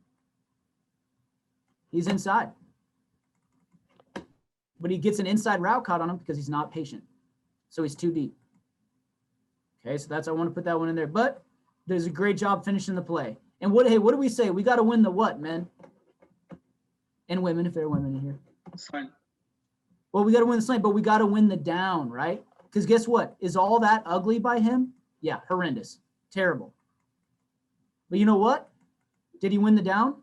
He's inside. But he gets an inside route caught on him because he's not patient. So he's too deep. Okay, so I want to put that one in there. But there's a great job finishing the play. And what do we say? We got to win the what, men? And women, if there are women in here. Fine. Well, we got to win the slant, but we got to win the down, right? Because guess what? Is all that ugly by him? Yeah, horrendous. Terrible. But you know what? Did he win the down?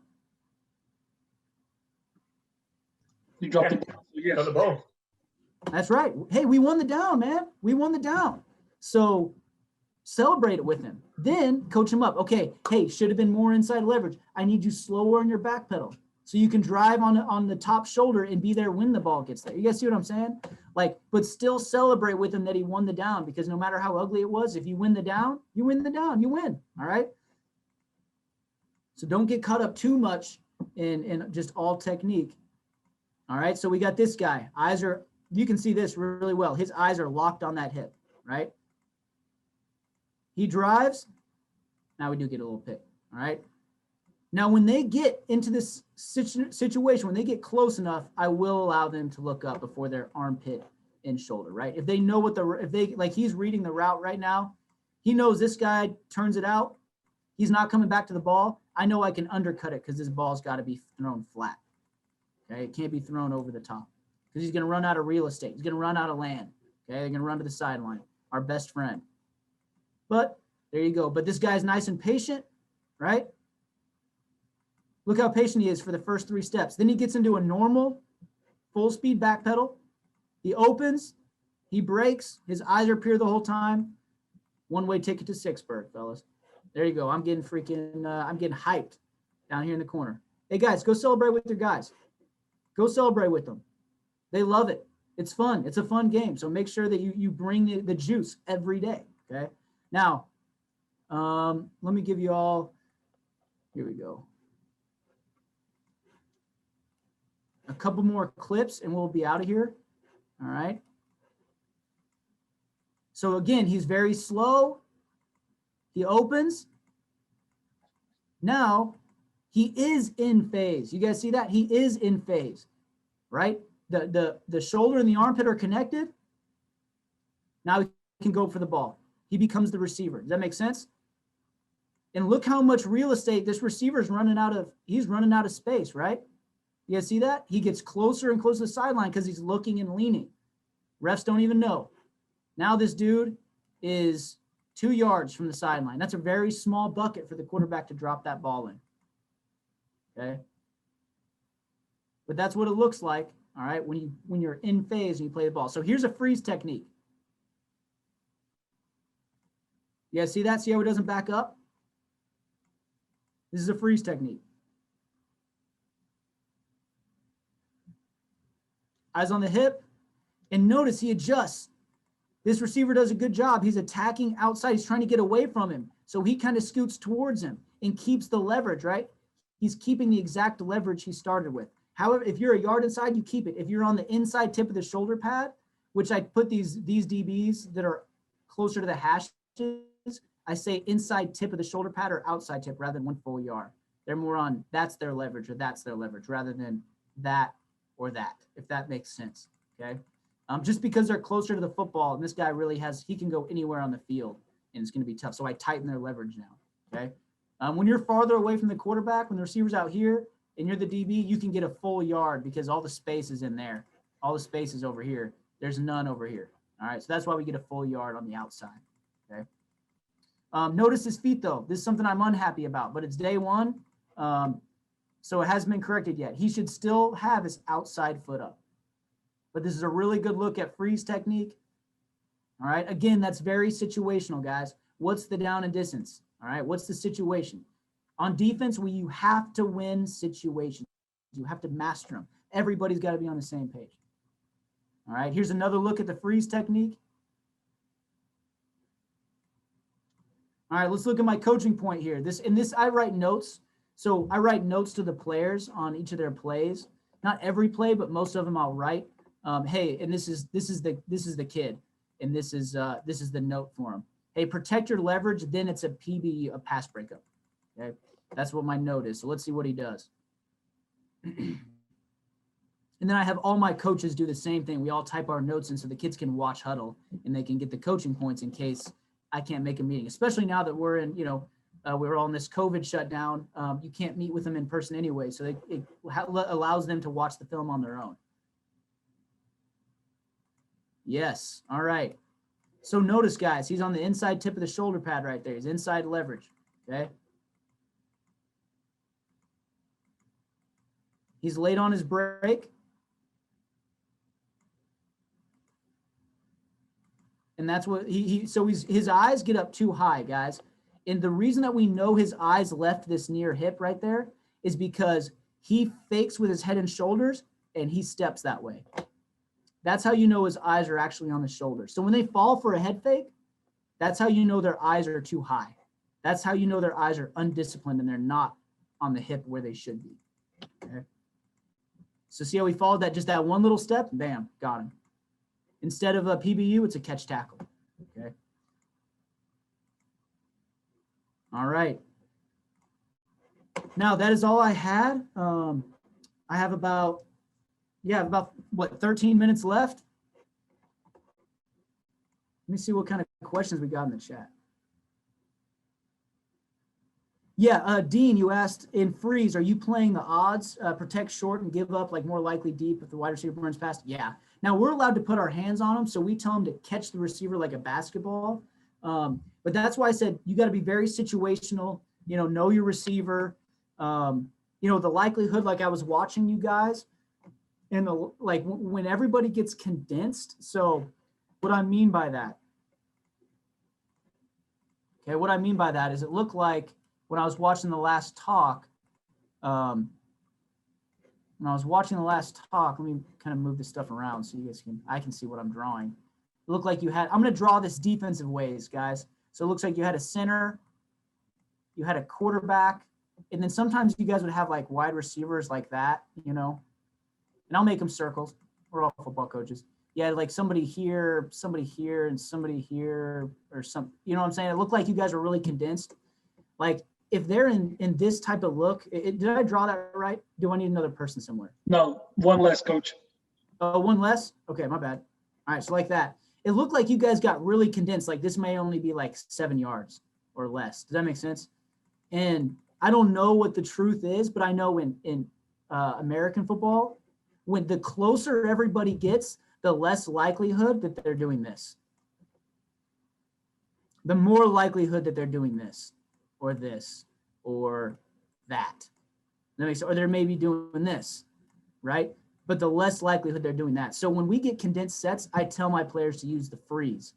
You dropped the ball. Yes. On the ball. That's right. Hey, we won the down, man. We won the down. So celebrate it with him. Then coach him up. Okay, hey, should have been more inside leverage. I need you slower on your back pedal so you can drive on the top shoulder and be there when the ball gets there. You guys see what I'm saying? Like, but still celebrate with him that he won the down, because no matter how ugly it was, if you win the down, you win the down. You win. All right. So don't get caught up too much in just all technique. All right. So we got this guy. Eyes are, you can see this really well. His eyes are locked on that hip, right? He drives. Now we do get a little pick. All right. Now, when they get into this situation, when they get close enough, I will allow them to look up before their armpit and shoulder, right? If they know like he's reading the route right now, he knows this guy turns it out. He's not coming back to the ball. I know I can undercut it because this ball's got to be thrown flat. Okay, it can't be thrown over the top because he's going to run out of real estate. He's going to run out of land. Okay, they're going to run to the sideline. Our best friend. But there you go. But this guy's nice and patient, right? Look how patient he is for the first 3 steps. Then he gets into a normal full speed back pedal. He opens, he brakes, his eyes are pure the whole time. One-way ticket to Sixburg, fellas. There you go. I'm getting I'm getting hyped down here in the corner. Hey guys, go celebrate with your guys. Go celebrate with them. They love it. It's fun. It's a fun game. So make sure that you bring the juice every day. Okay. Now, let me give you all, here we go. A couple more clips and we'll be out of here. All right. So again, he's very slow. He opens. Now he is in phase. You guys see that? He is in phase, right? The shoulder and the armpit are connected. Now he can go for the ball. He becomes the receiver. Does that make sense? And look how much real estate this receiver is running out of. He's running out of space, right? You guys see that? He gets closer and closer to the sideline because he's looking and leaning. Refs don't even know. Now this dude is 2 yards from the sideline. That's a very small bucket for the quarterback to drop that ball in. Okay. But that's what it looks like, all right, when you're in phase and you play the ball. So here's a freeze technique. You guys see that? See how it doesn't back up? This is a freeze technique. Eyes on the hip. And notice he adjusts. This receiver does a good job. He's attacking outside. He's trying to get away from him. So he kind of scoots towards him and keeps the leverage, right? He's keeping the exact leverage he started with. However, if you're a yard inside, you keep it. If you're on the inside tip of the shoulder pad, which I put these DBs that are closer to the hashes, I say inside tip of the shoulder pad or outside tip rather than 1 full yard. They're more on that's their leverage or that's their leverage rather than that or that, if that makes sense, okay? Just because they're closer to the football, and this guy really he can go anywhere on the field, and it's going to be tough. So I tighten their leverage now, okay? When you're farther away from the quarterback, when the receiver's out here, and you're the DB, you can get a full yard because all the space is in there. All the space is over here. There's none over here, all right? So that's why we get a full yard on the outside, okay? Notice his feet, though. This is something I'm unhappy about, but it's day one, so it hasn't been corrected yet. He should still have his outside foot up. But this is a really good look at freeze technique. All right. Again, that's very situational, guys. What's the down and distance? All right. What's the situation? On defense, you have to win situations. You have to master them. Everybody's got to be on the same page. All right. Here's another look at the freeze technique. All right. Let's look at my coaching point here. I write notes. So I write notes to the players on each of their plays. Not every play, but most of them I'll write. Hey, and this is the kid, and this is the note for him. Hey, protect your leverage. Then it's a PB, a pass breakup. Okay, that's what my note is. So let's see what he does. And then I have all my coaches do the same thing. We all type our notes in so the kids can watch huddle and they can get the coaching points in case I can't make a meeting. Especially now that we're in, we're all in this COVID shutdown. You can't meet with them in person anyway, so it allows them to watch the film on their own. Yes. All right. So notice, guys, he's on the inside tip of the shoulder pad right there. He's inside leverage. Okay. He's late on his break. And that's what his eyes get up too high, guys. And the reason that we know his eyes left this near hip right there is because he fakes with his head and shoulders and he steps that way. That's how you know his eyes are actually on the shoulder. So when they fall for a head fake, that's how you know their eyes are too high. That's how you know their eyes are undisciplined and they're not on the hip where they should be. Okay. So see how he followed that one little step? Bam, got him. Instead of a PBU, it's a catch tackle. Okay. All right. Now that is all I had. I have about 13 minutes left. Let me see what kind of questions we got in the chat. Yeah, Dean, you asked in freeze, are you playing the odds, protect short and give up like more likely deep if the wide receiver burns past? Yeah. Now we're allowed to put our hands on them, so we tell them to catch the receiver like a basketball. But that's why I said you got to be very situational. Know your receiver. The likelihood, like I was watching you guys, and when everybody gets condensed. So, what I mean by that. Okay, what I mean by that is it looked like when I was watching the last talk. Let me kind of move this stuff around so you guys I can see what I'm drawing. It looked like I'm going to draw this defensive ways, guys. So it looks like you had a center, you had a quarterback, and then sometimes you guys would have like wide receivers like that, and I'll make them circles. We're all football coaches. Yeah, like somebody here, and somebody here, or some, you know what I'm saying? It looked like you guys were really condensed. Like, if they're in this type of look, did I draw that right? Do I need another person somewhere? No, one less, coach. Oh, one less? Okay, my bad. All right, so like that. It looked like you guys got really condensed. Like this may only be like 7 yards or less. Does that make sense? And I don't know what the truth is, but I know in American football, when the closer everybody gets, the less likelihood that they're doing this. The more likelihood that they're doing this or that. That makes sense. Or they're maybe doing this, right? But the less likelihood they're doing that. So when we get condensed sets, I tell my players to use the freeze,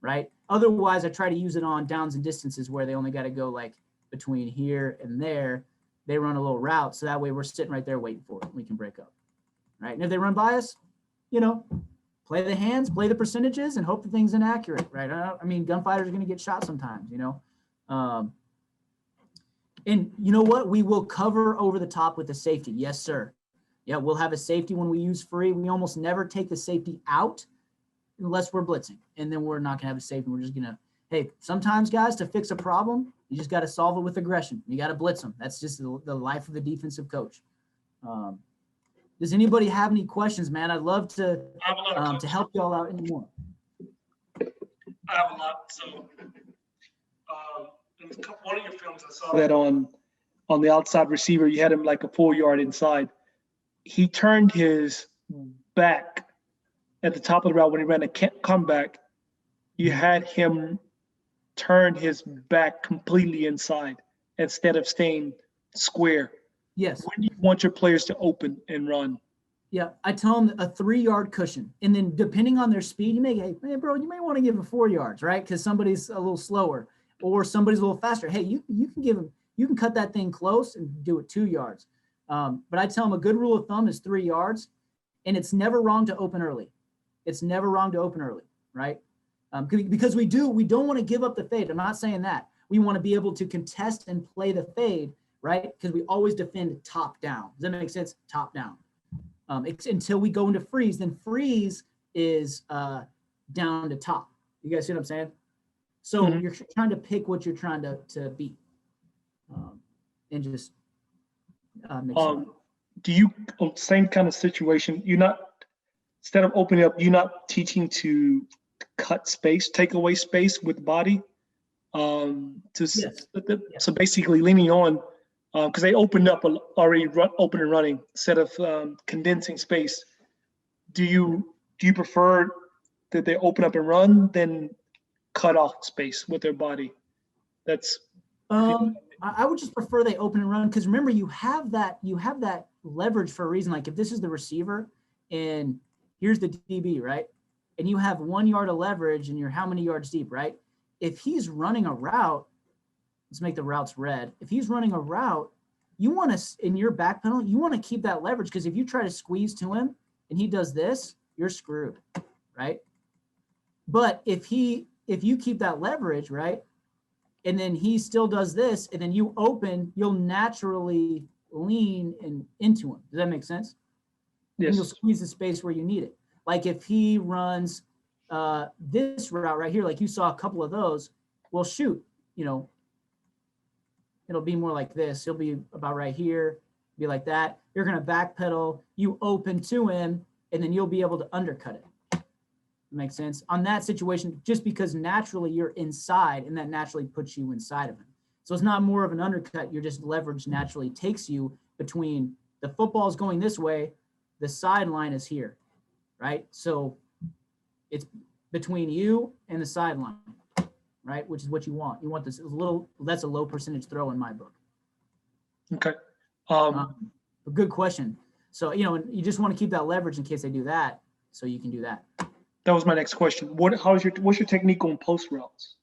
right? Otherwise, I try to use it on downs and distances where they only got to go like between here and there. They run a little route, so that way we're sitting right there waiting for it. We can break up, right? And if they run by us, play the hands, play the percentages, and hope the thing's inaccurate, right? I mean, gunfighters are going to get shot sometimes, And you know what? We will cover over the top with the safety. Yes, sir. Yeah, we'll have a safety when we use free. We almost never take the safety out unless we're blitzing. And then we're not going to have a safety. We're just going to, hey, sometimes, guys, to fix a problem, you just got to solve it with aggression. You got to blitz them. That's just the life of the defensive coach. Does anybody have any questions, man? I'd love to help y'all out anymore. I have a lot. So in one of your films, I saw that on the outside receiver, you had him like a 4 yard inside. He turned his back at the top of the route when he ran a comeback. You had him turn his back completely inside instead of staying square. Yes. When do you want your players to open and run? Yeah, I tell them a 3 yard cushion. And then depending on their speed, you may, hey, bro, you may want to give them 4 yards, right? Because somebody's a little slower or somebody's a little faster. Hey, you can give them, you can cut that thing close and do it 2 yards. But I tell them a good rule of thumb is 3 yards, and it's never wrong to open early. It's never wrong to open early, right? Because we don't want to give up the fade. I'm not saying that. We want to be able to contest and play the fade, right? Because we always defend top down. Does that make sense? Top down. Until we go into freeze, then freeze is down to top. You guys see what I'm saying? So you're trying to pick what you're trying to beat, and just mix it up. Do you, same kind of situation, you're not, instead of opening up, you're not teaching to cut space, take away space with body? Yes. So basically leaning on, because they opened up already open and running instead of condensing space. Do you prefer that they open up and run than cut off space with their body? That's I would just prefer they open and run, because remember you have that leverage for a reason. Like if this is the receiver and here's the DB, right? And you have 1 yard of leverage and you're how many yards deep, right? If he's running a route, let's make the routes red. If he's running a route, you want to, in your back pedal, you want to keep that leverage, because if you try to squeeze to him and he does this, you're screwed, right? But if you keep that leverage, right, and then he still does this, and then you open, you'll naturally lean into him. Does that make sense? Yes. And you'll squeeze the space where you need it. Like if he runs this route right here, like you saw a couple of those, well, shoot, it'll be more like this. He'll be about right here, be like that. You're going to backpedal, you open to him, and then you'll be able to undercut it. Makes sense on that situation, just because naturally you're inside and that naturally puts you inside of him. So it's not more of an undercut. You're just leverage naturally takes you between the football is going this way, the sideline is here, right? So it's between you and the sideline, right? Which is what you want. You want this little, that's a low percentage throw in my book. Okay. A good question. So, you know, you just want to keep that leverage in case they do that. So you can do that. That was my next question. What's your technique on post routes?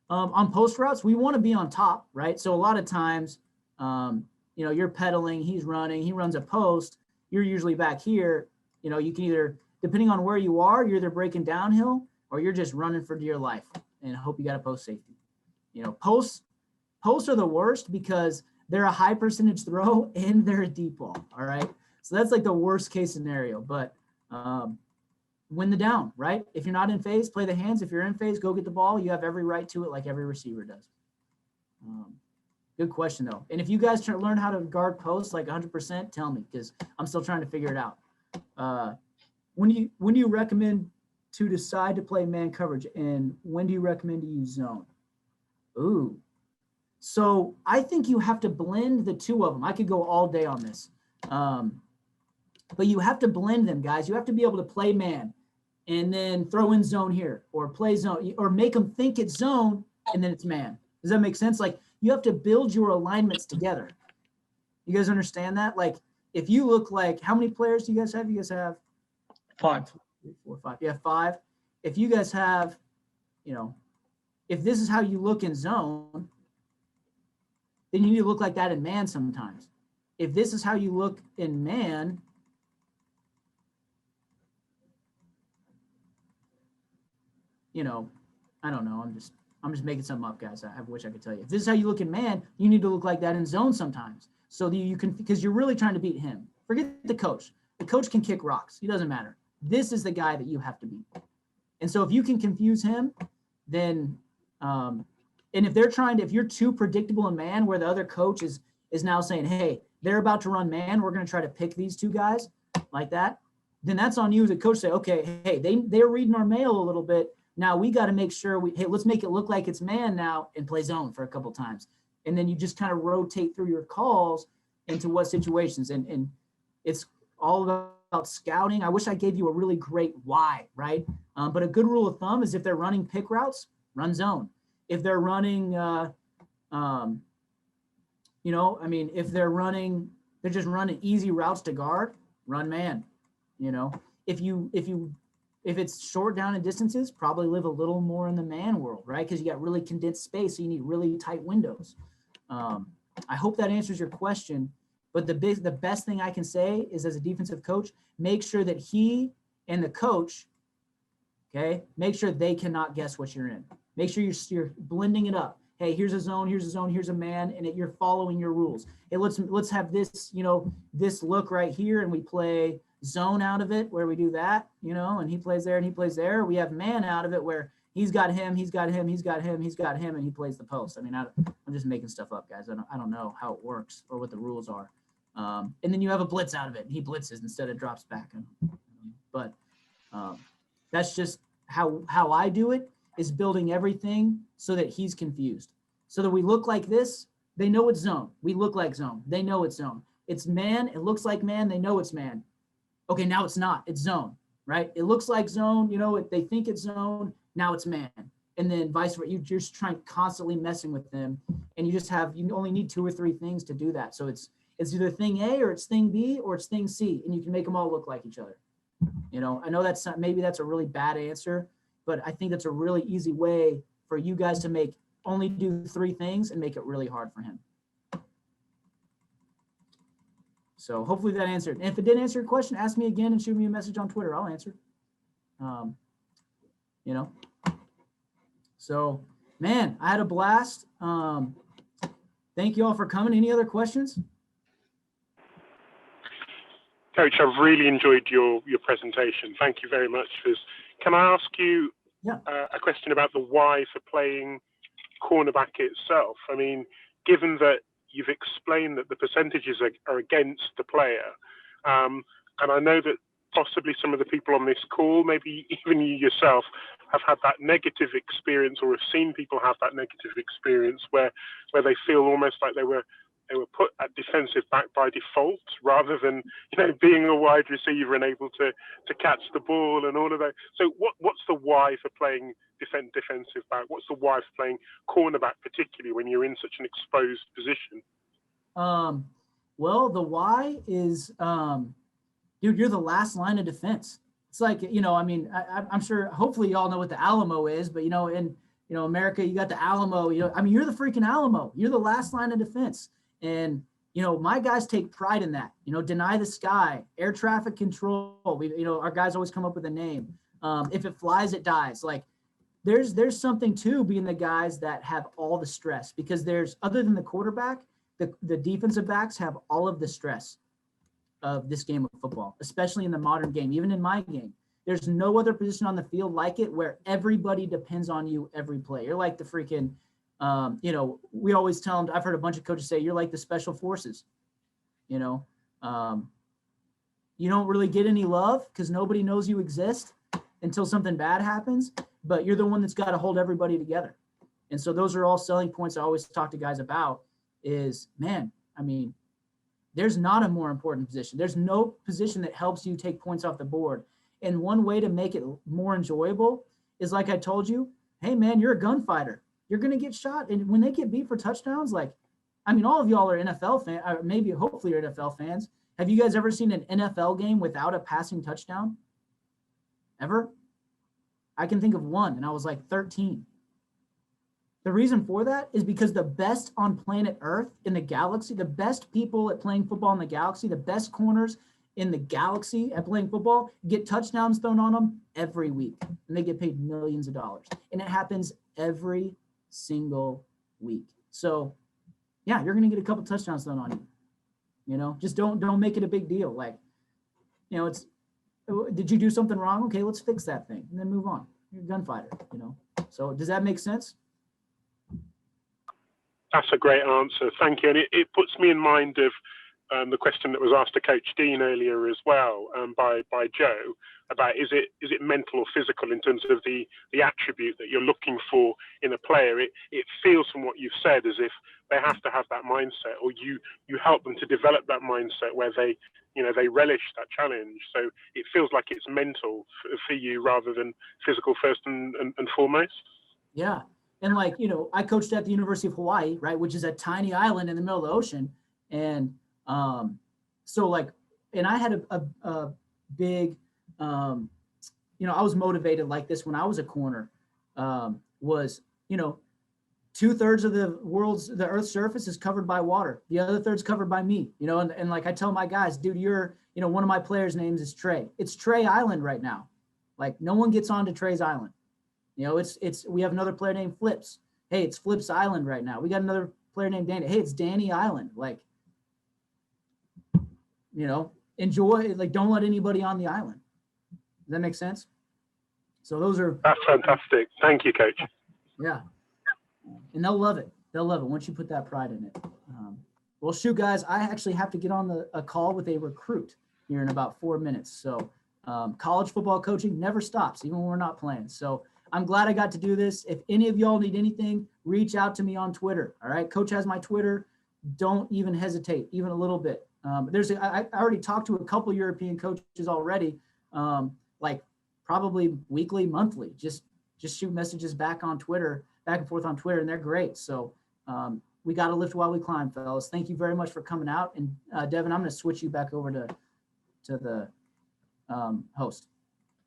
On post routes, we want to be on top, right? So a lot of times, you know, you're pedaling, he's running, he runs a post, you're usually back here. You know, you can either, depending on where you are, you're either breaking downhill or you're just running for dear life and hope you got a post safety. You know, posts are the worst because they're a high percentage throw and they're a deep ball. All right. So that's like the worst case scenario, but win the down, right? If you're not in phase, play the hands. If you're in phase, go get the ball. You have every right to it like every receiver does. Good question though. And if you guys learn how to guard posts like 100%, tell me because I'm still trying to figure it out. When do you recommend to decide to play man coverage and when do you recommend to use zone? Ooh. So I think you have to blend the two of them. I could go all day on this. But you have to blend them, guys. You have to be able to play man and then throw in zone here or play zone or make them think it's zone and then it's man. Does that make sense? Like you have to build your alignments together. You guys understand that? Like if you look like, how many players do you guys have? You guys have 5. 1, 2, 3, 4, 5. You have 5. If you guys have, you know, if this is how you look in zone, then you need to look like that in man sometimes. If this is how you look in man, you know, I don't know. I'm just making something up, guys. I wish I could tell you. If this is how you look in man, you need to look like that in zone sometimes. So that you can, because you're really trying to beat him. Forget the coach. The coach can kick rocks. He doesn't matter. This is the guy that you have to beat. And so if you can confuse him, then, and if they're trying to, if you're too predictable in man, where the other coach is now saying, hey, they're about to run man, we're going to try to pick these two guys like that, then that's on you as a coach. Say, okay, hey, they're reading our mail a little bit. Now we got to make sure hey, let's make it look like it's man now and play zone for a couple times. And then you just kind of rotate through your calls into what situations. And it's all about scouting. I wish I gave you a really great why, right? But a good rule of thumb is if they're running pick routes, run zone. If they're running, you know, I mean, if they're just running easy routes to guard, run man. You know, if it's short down and distances, probably live a little more in the man world, right? Because you got really condensed space, so you need really tight windows. I hope that answers your question. But the best thing I can say is, as a defensive coach, make sure that he and the coach, okay, make sure they cannot guess what you're in. Make sure you're blending it up. Hey, here's a zone, here's a man, and you're following your rules. Hey, let's have this, you know, this look right here, and we play zone out of it where we do that, you know, and he plays there and he plays there. We have man out of it where he's got him, and he plays the post. I mean, I'm just making stuff up, guys. I don't know how it works or what the rules are. And then you have a blitz out of it, and he blitzes instead of drops back. But that's just how I do it, is building everything so that he's confused. So that we look like this, they know it's zone. We look like zone. They know it's zone. It's man, it looks like man, they know it's man. Okay, now it's not, it's zone, right? It looks like zone, you know, they think it's zone, now it's man. And then vice versa, you're just constantly messing with them. And you only need 2 or 3 things to do that. So it's either thing A or it's thing B or it's thing C, and you can make them all look like each other. You know, I know maybe that's a really bad answer, but I think that's a really easy way for you guys to only do 3 things and make it really hard for him. So hopefully that answered. And if it didn't answer your question, ask me again and shoot me a message on Twitter. I'll answer. You know. So, man, I had a blast. Thank you all for coming. Any other questions? Coach, I've really enjoyed your presentation. Thank you very much. Can I ask you a question about the why for playing cornerback itself? I mean, given that you've explained that the percentages are against the player, and I know that possibly some of the people on this call, maybe even you yourself, have had that negative experience, or have seen people have that negative experience where they feel almost like they were put at defensive back by default, rather than, being a wide receiver and able to catch the ball and all of that. So what's the why for playing defensive back? What's the why for playing cornerback, particularly when you're in such an exposed position? Well, the why is, dude, you're the last line of defense. It's like, I'm sure, hopefully y'all know what the Alamo is, but in America, you got the Alamo, you're the freaking Alamo. You're the last line of defense. And, my guys take pride in that, deny the sky, air traffic control. Our guys always come up with a name. If it flies, it dies. Like there's something to being the guys that have all the stress, because other than the quarterback, the defensive backs have all of the stress of this game of football, especially in the modern game. Even in my game, there's no other position on the field like it, where everybody depends on you every play. You're like the freaking, we always tell them, I've heard a bunch of coaches say, you're like the special forces. You don't really get any love because nobody knows you exist until something bad happens, but you're the one that's got to hold everybody together. And so those are all selling points I always talk to guys about is, man, there's not a more important position. There's no position that helps you take points off the board. And one way to make it more enjoyable is, like I told you, hey, man, you're a gunfighter. You're going to get shot. And when they get beat for touchdowns, all of y'all are NFL fans, or maybe hopefully you're NFL fans. Have you guys ever seen an NFL game without a passing touchdown? Ever? I can think of one, and I was like 13. The reason for that is because the best on planet Earth, in the galaxy, the best people at playing football in the galaxy, the best corners in the galaxy at playing football get touchdowns thrown on them every week, and they get paid millions of dollars. And it happens every single week. So yeah, you're going to get a couple touchdowns thrown on you. Just don't make it a big deal. It's, did you do something wrong? Okay, let's fix that thing and then move on. You're a gunfighter, So does that make sense? That's a great answer. Thank you. And it puts me in mind of the question that was asked to Coach Dean earlier as well, by Joe, about is it mental or physical in terms of the attribute that you're looking for in a player. It feels from what you've said as if they have to have that mindset, or you help them to develop that mindset where they relish that challenge. So it feels like it's mental for you rather than physical first and foremost. Yeah. And I coached at the University of Hawaii, right, which is a tiny island in the middle of the ocean. And and I had a big, I was motivated like this when I was a corner, was, 2/3 of the Earth's surface is covered by water. The other third's covered by me, and I tell my guys, dude, you're, one of my players' names is Trey. It's Trey Island right now. No one gets onto Trey's Island. We have another player named Flips. Hey, it's Flips Island right now. We got another player named Danny. Hey, it's Danny Island. Enjoy, don't let anybody on the island. Does that make sense? So that's fantastic. Thank you, Coach. Yeah. And they'll love it. They'll love it once you put that pride in it. Well, shoot, guys, I actually have to get on a call with a recruit here in about 4 minutes. So college football coaching never stops, even when we're not playing. So I'm glad I got to do this. If any of y'all need anything, reach out to me on Twitter. All right. Coach has my Twitter. Don't even hesitate, even a little bit. I already talked to a couple European coaches already, probably weekly, monthly, just shoot messages back and forth on Twitter, and they're great. So we got to lift while we climb, fellas. Thank you very much for coming out. And Devin, I'm going to switch you back over to the host.